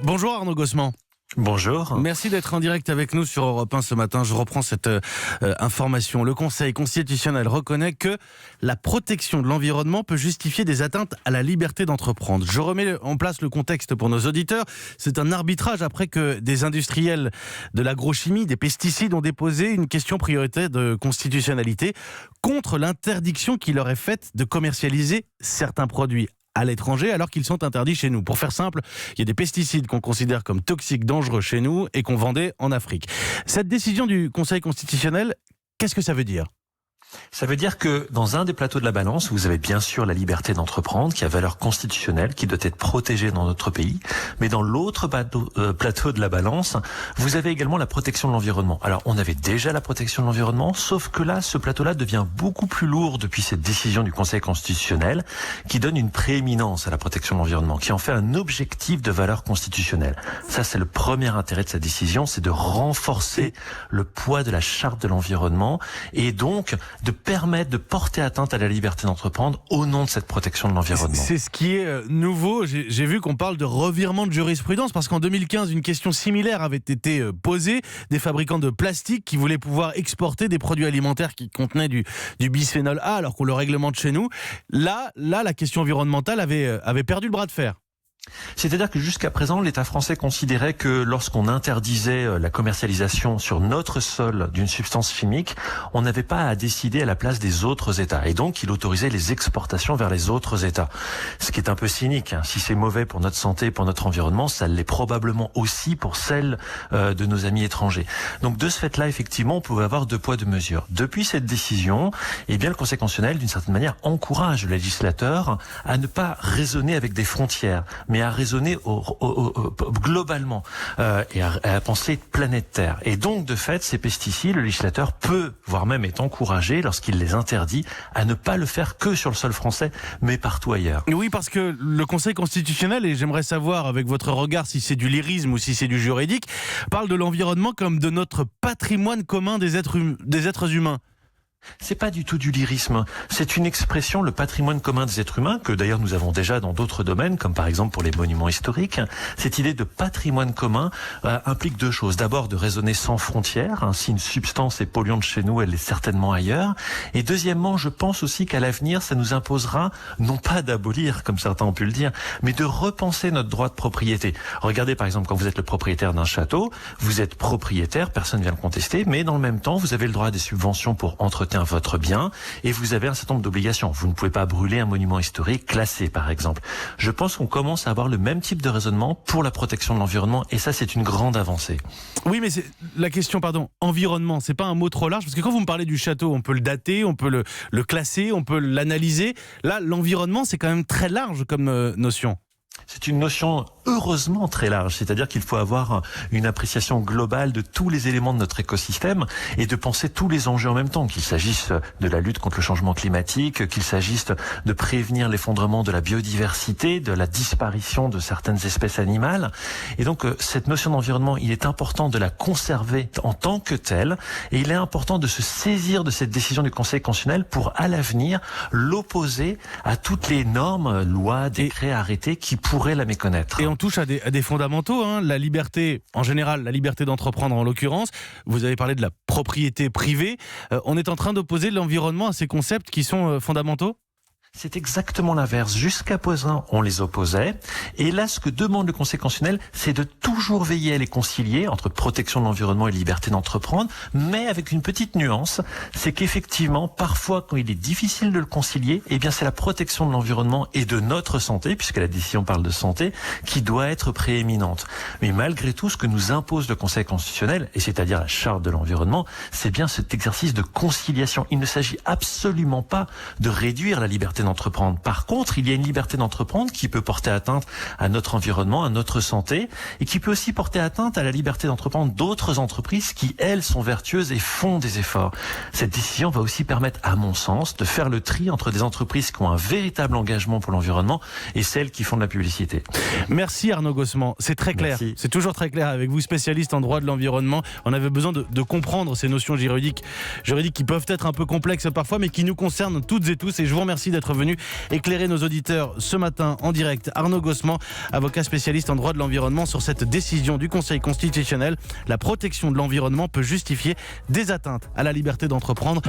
Bonjour Arnaud Gossement. Bonjour. Merci d'être en direct avec nous sur Europe 1 ce matin. Je reprends cette information. Le Conseil constitutionnel reconnaît que la protection de l'environnement peut justifier des atteintes à la liberté d'entreprendre. Je remets en place le contexte pour nos auditeurs. C'est un arbitrage après que des industriels de l'agrochimie, des pesticides ont déposé une question prioritaire de constitutionnalité contre l'interdiction qui leur est faite de commercialiser certains produits à l'étranger alors qu'ils sont interdits chez nous. Pour faire simple, il y a des pesticides qu'on considère comme toxiques, dangereux chez nous et qu'on vendait en Afrique. Cette décision du Conseil constitutionnel, qu'est-ce que ça veut dire ? Ça veut dire que dans un des plateaux de la balance, vous avez bien sûr la liberté d'entreprendre qui a valeur constitutionnelle, qui doit être protégée dans notre pays. Mais dans l'autre plateau de la balance, vous avez également la protection de l'environnement. Alors on avait déjà la protection de l'environnement, sauf que là, ce plateau-là devient beaucoup plus lourd depuis cette décision du Conseil constitutionnel qui donne une prééminence à la protection de l'environnement, qui en fait un objectif de valeur constitutionnelle. Ça, c'est le premier intérêt de cette décision, c'est de renforcer le poids de la charte de l'environnement et donc de permettre de porter atteinte à la liberté d'entreprendre au nom de cette protection de l'environnement. C'est ce qui est nouveau. J'ai vu qu'on parle de revirement de jurisprudence parce qu'en 2015, une question similaire avait été posée. Des fabricants de plastique qui voulaient pouvoir exporter des produits alimentaires qui contenaient du bisphénol A alors qu'on le réglemente chez nous. Là, la question environnementale avait perdu le bras de fer. C'est-à-dire que jusqu'à présent, l'État français considérait que lorsqu'on interdisait la commercialisation sur notre sol d'une substance chimique, on n'avait pas à décider à la place des autres États. Et donc, il autorisait les exportations vers les autres États. Ce qui est un peu cynique. Si c'est mauvais pour notre santé, pour notre environnement, ça l'est probablement aussi pour celle de nos amis étrangers. Donc, de ce fait-là, effectivement, on pouvait avoir deux poids, deux mesures. Depuis cette décision, eh bien, le Conseil constitutionnel, d'une certaine manière, encourage le législateur à ne pas raisonner avec des frontières, mais à raisonner globalement et à penser planète Terre. Et donc, de fait, ces pesticides, le législateur peut, voire même est encouragé, lorsqu'il les interdit, à ne pas le faire que sur le sol français, mais partout ailleurs. Oui, parce que le Conseil constitutionnel, et j'aimerais savoir avec votre regard si c'est du lyrisme ou si c'est du juridique, parle de l'environnement comme de notre patrimoine commun des êtres humains. C'est pas du tout du lyrisme. C'est une expression, le patrimoine commun des êtres humains, que d'ailleurs nous avons déjà dans d'autres domaines, comme par exemple pour les monuments historiques. Cette idée de patrimoine commun implique deux choses. D'abord, de raisonner sans frontières. Si une substance est polluante chez nous, elle est certainement ailleurs. Et deuxièmement, je pense aussi qu'à l'avenir, ça nous imposera, non pas d'abolir, comme certains ont pu le dire, mais de repenser notre droit de propriété. Regardez par exemple, quand vous êtes le propriétaire d'un château, vous êtes propriétaire, personne ne vient le contester, mais dans le même temps, vous avez le droit à des subventions pour entretenir votre bien et vous avez un certain nombre d'obligations. Vous ne pouvez pas brûler un monument historique classé, par exemple. Je pense qu'on commence à avoir le même type de raisonnement pour la protection de l'environnement et ça, c'est une grande avancée. Oui, mais c'est la question, environnement, c'est pas un mot trop large parce que quand vous me parlez du château, on peut le dater, on peut le classer, on peut l'analyser. Là, l'environnement, c'est quand même très large comme notion. C'est une notion heureusement très large, c'est-à-dire qu'il faut avoir une appréciation globale de tous les éléments de notre écosystème et de penser tous les enjeux en même temps, qu'il s'agisse de la lutte contre le changement climatique, qu'il s'agisse de prévenir l'effondrement de la biodiversité, de la disparition de certaines espèces animales. Et donc cette notion d'environnement, il est important de la conserver en tant que telle et il est important de se saisir de cette décision du Conseil constitutionnel pour à l'avenir l'opposer à toutes les normes, lois, décrets, arrêtés qui pourraient la méconnaître. Et on touche à des fondamentaux, la liberté, en général, la liberté d'entreprendre en l'occurrence. Vous avez parlé de la propriété privée. On est en train d'opposer l'environnement à ces concepts qui sont fondamentaux ? C'est exactement l'inverse. Jusqu'à présent, on les opposait. Et là, ce que demande le Conseil constitutionnel, c'est de toujours veiller à les concilier entre protection de l'environnement et liberté d'entreprendre, mais avec une petite nuance, c'est qu'effectivement, parfois, quand il est difficile de le concilier, eh bien, c'est la protection de l'environnement et de notre santé, puisque la décision parle de santé, qui doit être prééminente. Mais malgré tout, ce que nous impose le Conseil constitutionnel, et c'est-à-dire la charte de l'environnement, c'est bien cet exercice de conciliation. Il ne s'agit absolument pas de réduire la liberté d'entreprendre. Par contre, il y a une liberté d'entreprendre qui peut porter atteinte à notre environnement, à notre santé, et qui peut aussi porter atteinte à la liberté d'entreprendre d'autres entreprises qui, elles, sont vertueuses et font des efforts. Cette décision va aussi permettre, à mon sens, de faire le tri entre des entreprises qui ont un véritable engagement pour l'environnement et celles qui font de la publicité. Merci Arnaud Gossement, c'est très clair. Merci. C'est toujours très clair avec vous, spécialiste en droit de l'environnement. On avait besoin de comprendre ces notions juridiques qui peuvent être un peu complexes parfois, mais qui nous concernent toutes et tous. Et je vous remercie d'être d'être venu éclairer nos auditeurs ce matin en direct. Arnaud Gossement, avocat spécialiste en droit de l'environnement, sur cette décision du Conseil constitutionnel. La protection de l'environnement peut justifier des atteintes à la liberté d'entreprendre.